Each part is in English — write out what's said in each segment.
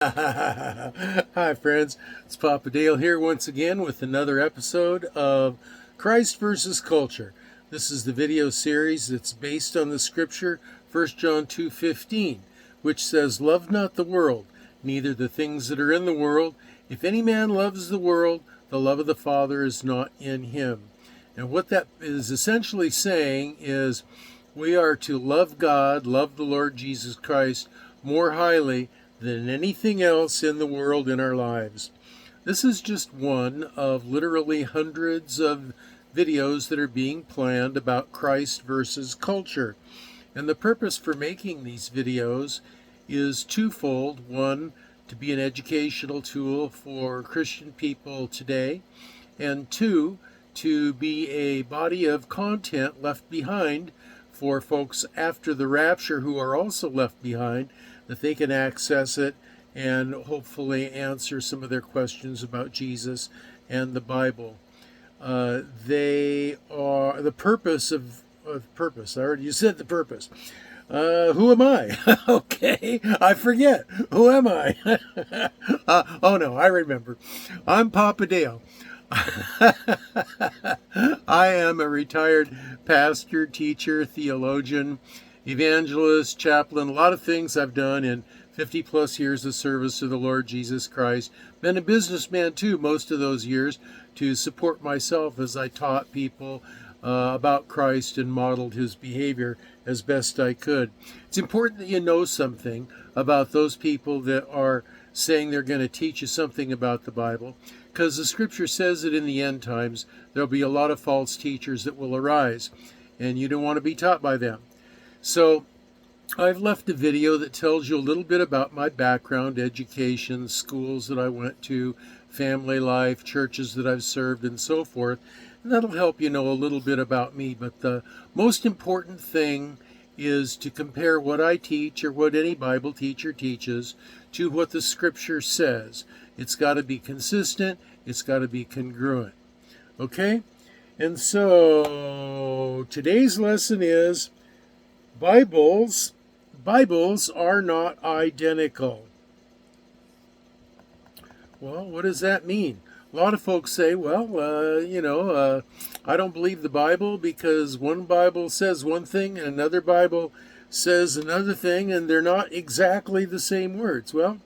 Hi, friends. It's Papa Dale here once again with another episode of Christ versus Culture. This is the video series that's based on the scripture 1 John 2:15, which says, "Love not the world, neither the things that are in the world. If any man loves the world, the love of the Father is not in him." And what that is essentially saying is we are to love God, love the Lord Jesus Christ more highly than anything else in the world in our lives. This is just one of literally hundreds of videos that are being planned about Christ versus culture. And the purpose for making these videos is twofold. One, to be an educational tool for Christian people today, and two, to be a body of content left behind for folks after the rapture who are also left behind, that they can access it and hopefully answer some of their questions about Jesus and the Bible. They are the purpose of purpose. I already said the purpose. Who am I? Okay, I forget. Who am I? Oh no, I remember. I'm Papa Dale. I am a retired pastor, teacher, theologian, evangelist, chaplain, a lot of things I've done in 50 plus years of service to the Lord Jesus Christ. Been a businessman too most of those years to support myself as I taught people about Christ and modeled his behavior as best I could. It's important that you know something about those people that are saying they're going to teach you something about the Bible, because the scripture says that in the end times there'll be a lot of false teachers that will arise, and you don't want to be taught by them. So I've left a video that tells you a little bit about my background, education, schools that I went to, family life, churches that I've served, and so forth. And that'll help you know a little bit about me. But the most important thing is to compare what I teach or what any Bible teacher teaches to what the scripture says. It's got to be consistent. It's got to be congruent. Okay? And so today's lesson is Bibles are not identical. Well, what does that mean? A lot of folks say, I don't believe the Bible because one Bible says one thing and another Bible says another thing, and they're not exactly the same words. Well,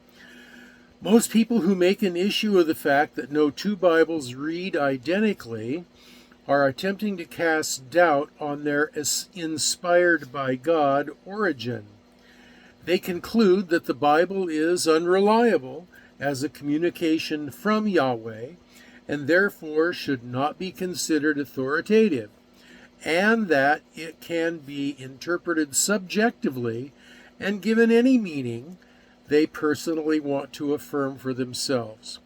most people who make an issue of the fact that no two Bibles read identically are attempting to cast doubt on their inspired by God origin. They conclude that the Bible is unreliable as a communication from Yahweh and therefore should not be considered authoritative, and that it can be interpreted subjectively and given any meaning they personally want to affirm for themselves.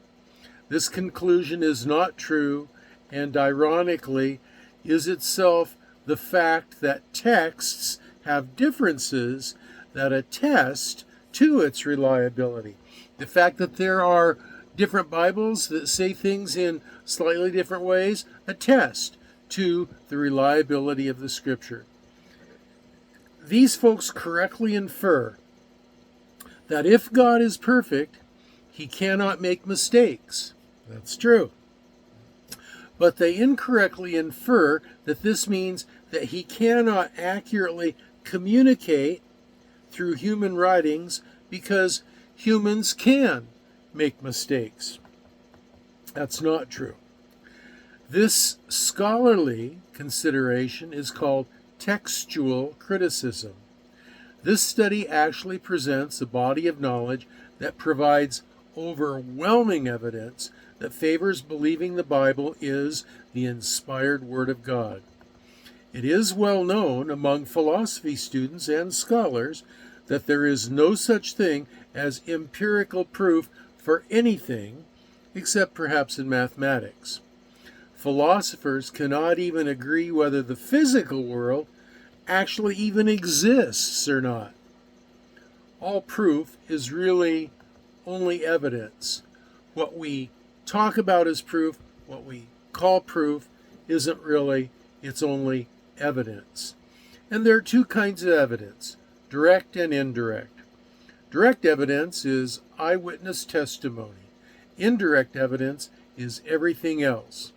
This conclusion is not true, and ironically is itself the fact that texts have differences that attest to its reliability. The fact that there are different Bibles that say things in slightly different ways attest to the reliability of the scripture. These folks correctly infer that if God is perfect, he cannot make mistakes. That's true. But they incorrectly infer that this means that he cannot accurately communicate through human writings because humans can make mistakes. That's not true. This scholarly consideration is called textual criticism. This study actually presents a body of knowledge that provides overwhelming evidence that favors believing the Bible is the inspired Word of God. It is well known among philosophy students and scholars that there is no such thing as empirical proof for anything, except perhaps in mathematics. Philosophers cannot even agree whether the physical world actually even exists or not. All proof is really only evidence. What we talk about as proof, what we call proof, isn't really, it's only evidence. And there are two kinds of evidence, direct and indirect. Direct evidence is eyewitness testimony. Indirect evidence is everything else.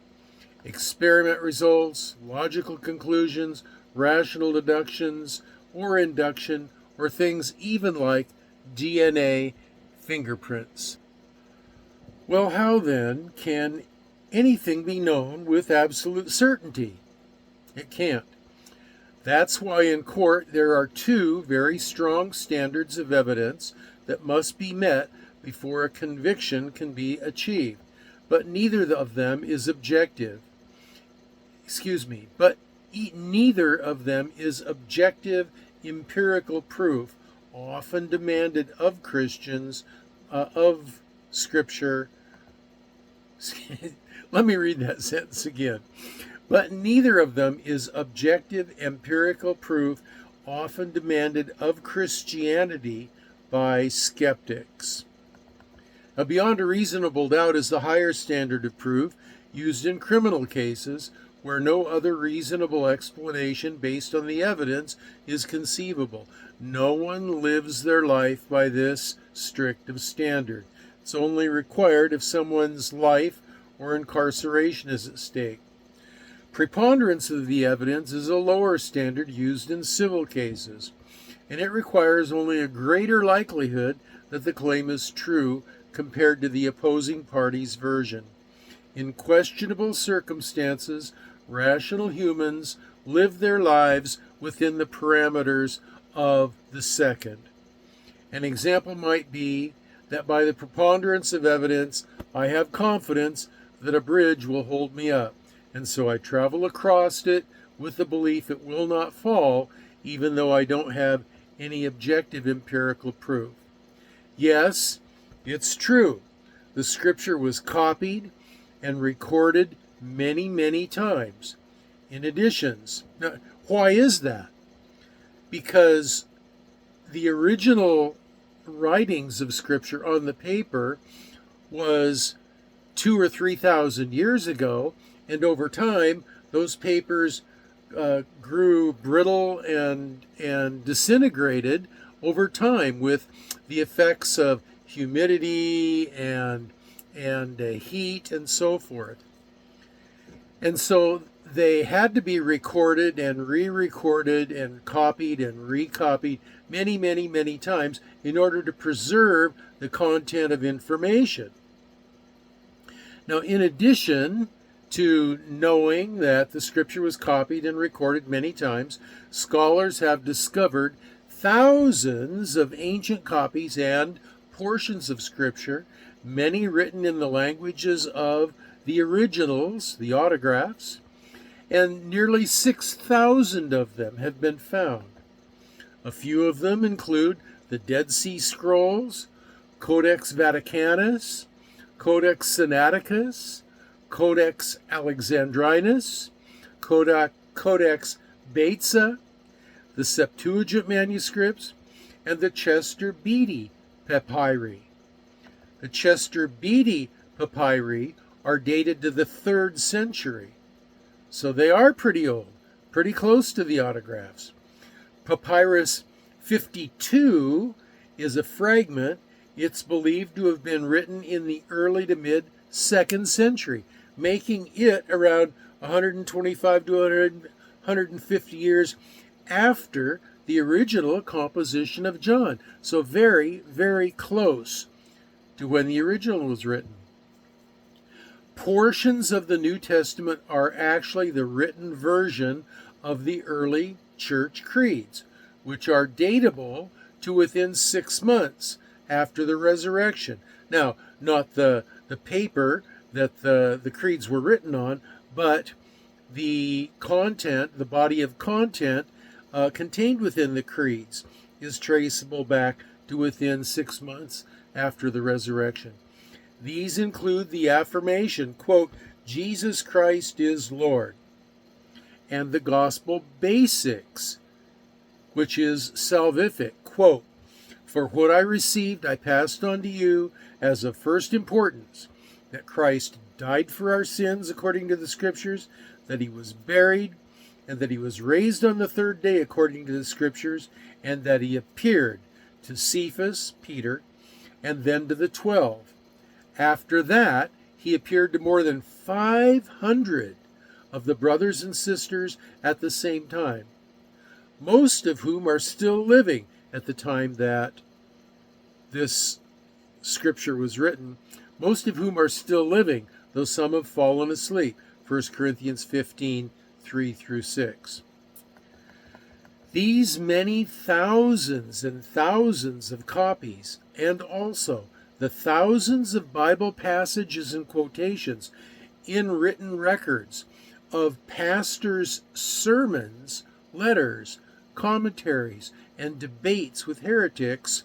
Experiment results, logical conclusions, rational deductions, or induction, or things even like DNA fingerprints. Well, how then can anything be known with absolute certainty? It can't. That's why in court there are two very strong standards of evidence that must be met before a conviction can be achieved. But neither of them is objective. Neither of them is objective empirical proof, often demanded of Christians, of Scripture. Let me read that sentence again. But neither of them is objective empirical proof, often demanded of Christianity by skeptics. Now, beyond a reasonable doubt is the higher standard of proof used in criminal cases where no other reasonable explanation based on the evidence is conceivable. No one lives their life by this strict standard. It's only required if someone's life or incarceration is at stake. Preponderance of the evidence is a lower standard used in civil cases, and it requires only a greater likelihood that the claim is true compared to the opposing party's version. In questionable circumstances, rational humans live their lives within the parameters of the second. An example might be that by the preponderance of evidence, I have confidence that a bridge will hold me up, and so I travel across it with the belief it will not fall, even though I don't have any objective empirical proof. Yes, it's true. The Scripture was copied and recorded many, many times in editions. Now, why is that? Because the original writings of Scripture on the paper was 2,000 or 3,000 years ago, and over time those papers grew brittle and disintegrated over time with the effects of humidity and heat and so forth. And so they had to be recorded and re-recorded and copied and recopied many, many, many times in order to preserve the content of information. Now, in addition to knowing that the Scripture was copied and recorded many times, scholars have discovered thousands of ancient copies and portions of Scripture, many written in the languages of the originals, the autographs, and nearly 6,000 of them have been found. A few of them include the Dead Sea Scrolls, Codex Vaticanus, Codex Sinaiticus, Codex Alexandrinus, Codex Beza, the Septuagint manuscripts, and the Chester Beatty papyri. The Chester Beatty papyri are dated to the 3rd century, so they are pretty old, pretty close to the autographs. Papyrus 52 is a fragment. It's believed to have been written in the early to mid 2nd century, making it around 125 to 150 years after the original composition of John. So very, very close to when the original was written. Portions of the New Testament are actually the written version of the early church creeds, which are datable to within 6 months after the resurrection. Now, not the paper that the creeds were written on, but the content, the body of content contained within the creeds is traceable back to within 6 months after the resurrection. These include the affirmation, quote, Jesus Christ is Lord, and the gospel basics, which is salvific, quote, for what I received I passed on to you as of first importance, that Christ died for our sins according to the Scriptures, that he was buried, and that he was raised on the 3rd day according to the Scriptures, and that he appeared to Cephas, Peter, and then to the 12. After that, he appeared to more than 500 of the brothers and sisters at the same time, most of whom are still living at the time that this scripture was written, most of whom are still living, though some have fallen asleep. 1 Corinthians 15, 3 through 6. These many thousands and thousands of copies, and also the thousands of Bible passages and quotations in written records of pastors' sermons, letters, commentaries, and debates with heretics,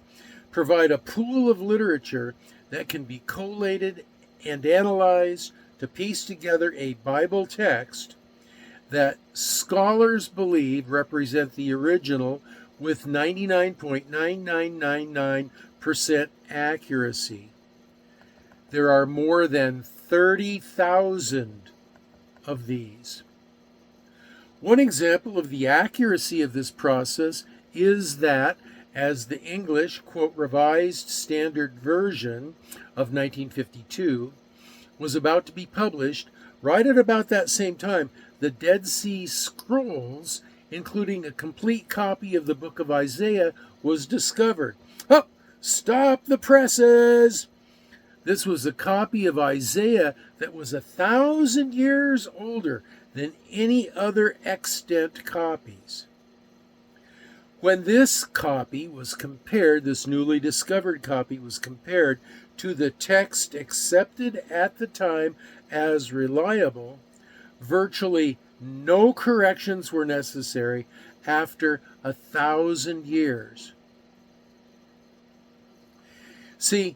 provide a pool of literature that can be collated and analyzed to piece together a Bible text that scholars believe represent the original with 99.9999% accuracy. There are more than 30,000 of these. One example of the accuracy of this process is that as the English, quote, Revised Standard Version of 1952 was about to be published, right at about that same time, the Dead Sea Scrolls, including a complete copy of the book of Isaiah, was discovered. Oh, stop the presses! This was a copy of Isaiah that was 1,000 years older than any other extant copies. When this copy was compared, this newly discovered copy was compared to the text accepted at the time as reliable, virtually no corrections were necessary after 1,000 years. See,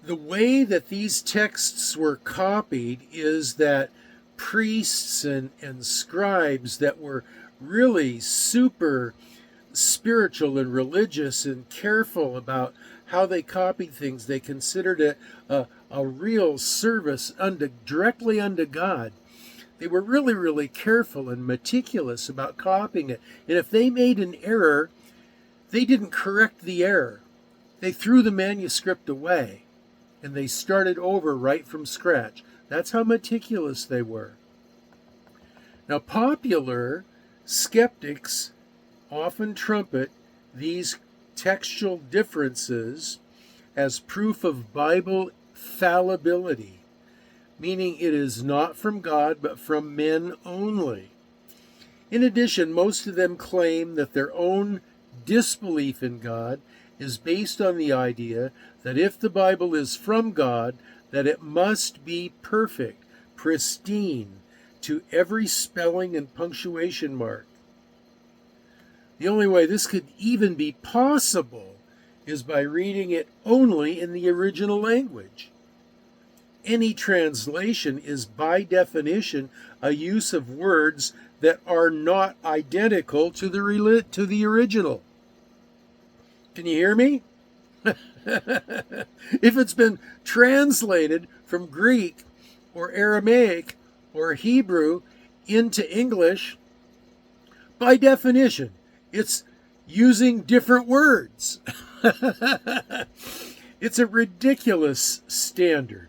the way that these texts were copied is that priests and scribes that were really super spiritual and religious and careful about how they copied things, they considered it a real service directly unto God. They were really, really careful and meticulous about copying it. And if they made an error, they didn't correct the error. They threw the manuscript away and they started over right from scratch. That's how meticulous they were. Now, popular skeptics often trumpet these textual differences as proof of Bible fallibility, meaning it is not from God but from men only. In addition, most of them claim that their own disbelief in God is based on the idea that if the Bible is from God, that it must be perfect, pristine, to every spelling and punctuation mark. The only way this could even be possible is by reading it only in the original language. Any translation is by definition a use of words that are not identical to the original. Can you hear me? If it's been translated from Greek or Aramaic or Hebrew into English, by definition, it's using different words. It's a ridiculous standard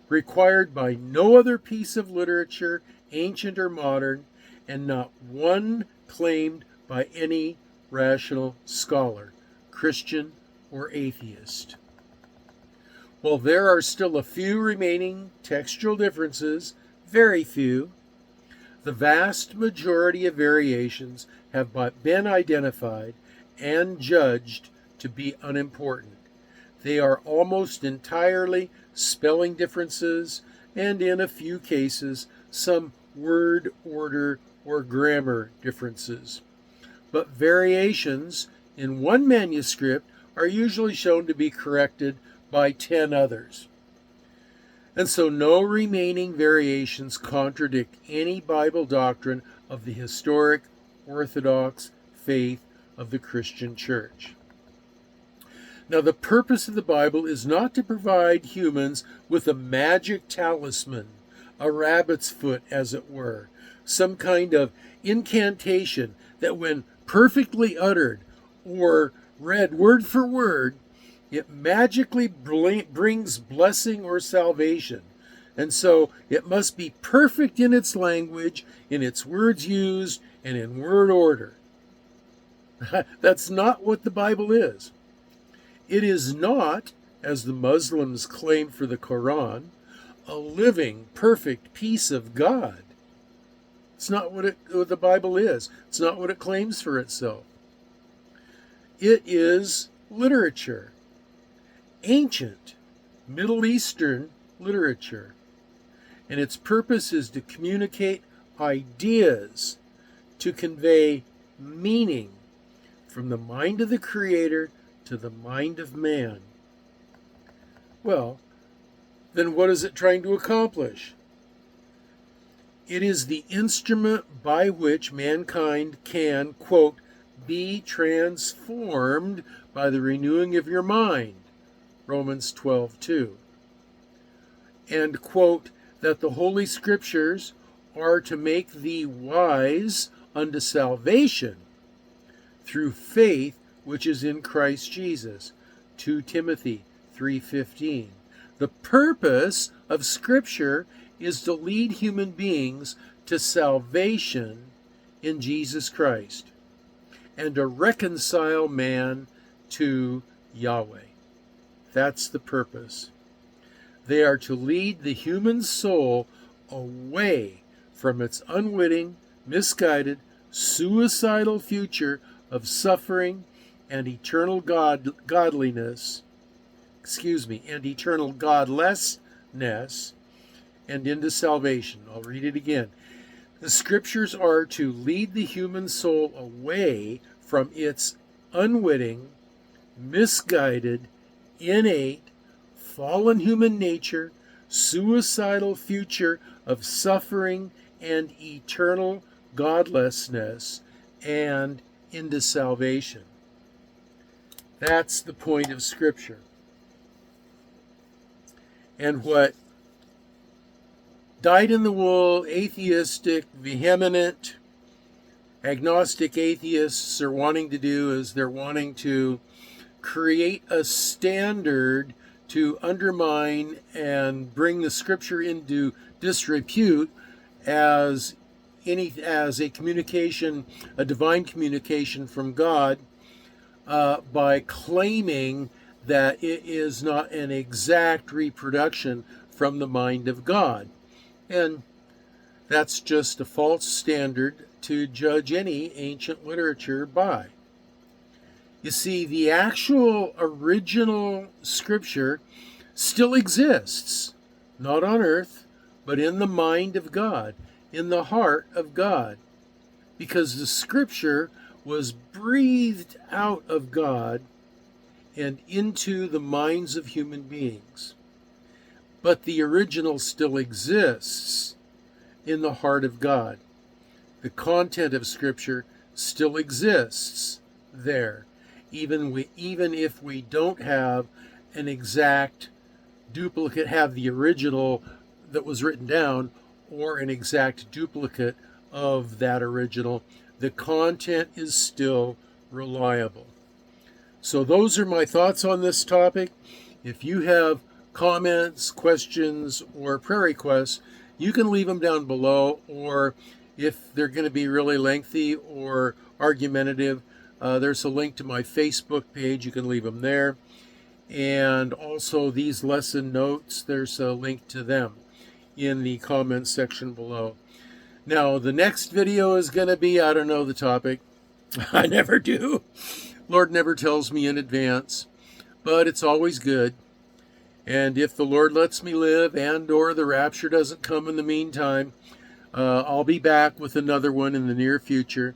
required by no other piece of literature, ancient or modern, and not one claimed by any rational scholar, Christian or atheist. While there are still a few remaining textual differences, very few, the vast majority of variations have been identified and judged to be unimportant. They are almost entirely spelling differences, and in a few cases, some word order or grammar differences. But variations in one manuscript are usually shown to be corrected by 10 others. And so no remaining variations contradict any Bible doctrine of the historic Orthodox faith of the Christian Church. Now, the purpose of the Bible is not to provide humans with a magic talisman, a rabbit's foot, as it were, some kind of incantation that, when perfectly uttered or read word for word, it magically brings blessing or salvation. And so it must be perfect in its language, in its words used, and in word order. That's not what the Bible is. It is not, as the Muslims claim for the Quran, a living, perfect piece of God. It's not what the Bible is. It's not what it claims for itself. It is literature, ancient Middle Eastern literature, and its purpose is to communicate ideas, to convey meaning from the mind of the Creator to the mind of man. Well, then what is it trying to accomplish? It is the instrument by which mankind can, quote, be transformed by the renewing of your mind, Romans 12:2. And, quote, that the Holy Scriptures are to make thee wise unto salvation through faith which is in Christ Jesus, 2 Timothy 3:15. The purpose of Scripture is to lead human beings to salvation in Jesus Christ and to reconcile man to Yahweh. That's the purpose. They are to lead the human soul away from its unwitting, misguided, suicidal future of suffering and eternal godlessness, and into salvation. I'll read it again. The Scriptures are to lead the human soul away from its unwitting, misguided, innate, fallen human nature, suicidal future of suffering and eternal godlessness, and into salvation. That's the point of Scripture. And what dyed-in-the-wool, atheistic, vehement, agnostic atheists are wanting to do is they're wanting to create a standard to undermine and bring the Scripture into disrepute as a communication, a divine communication from God, by claiming that it is not an exact reproduction from the mind of God. And that's just a false standard to judge any ancient literature by. You see, the actual original Scripture still exists, not on earth, but in the mind of God, in the heart of God, because the Scripture was breathed out of God and into the minds of human beings. But the original still exists in the heart of God. The content of Scripture still exists there, even if we don't have an exact duplicate, have the original that was written down, or an exact duplicate of that original. The content is still reliable. So those are my thoughts on this topic. If you have comments, questions, or prayer requests, you can leave them down below, or if they're going to be really lengthy or argumentative, there's a link to my Facebook page. You can leave them there. And also these lesson notes, there's a link to them in the comments section below. Now, the next video is going to be, I don't know the topic. I never do. Lord never tells me in advance, but it's always good. And if the Lord lets me live and or the rapture doesn't come in the meantime, I'll be back with another one in the near future.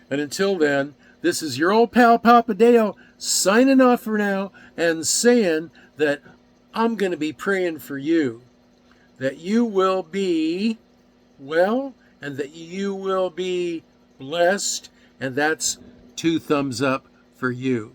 And until then, this is your old pal Papa Deo signing off for now and saying that I'm going to be praying for you, that you will be well and that you will be blessed. And that's 2 thumbs up for you.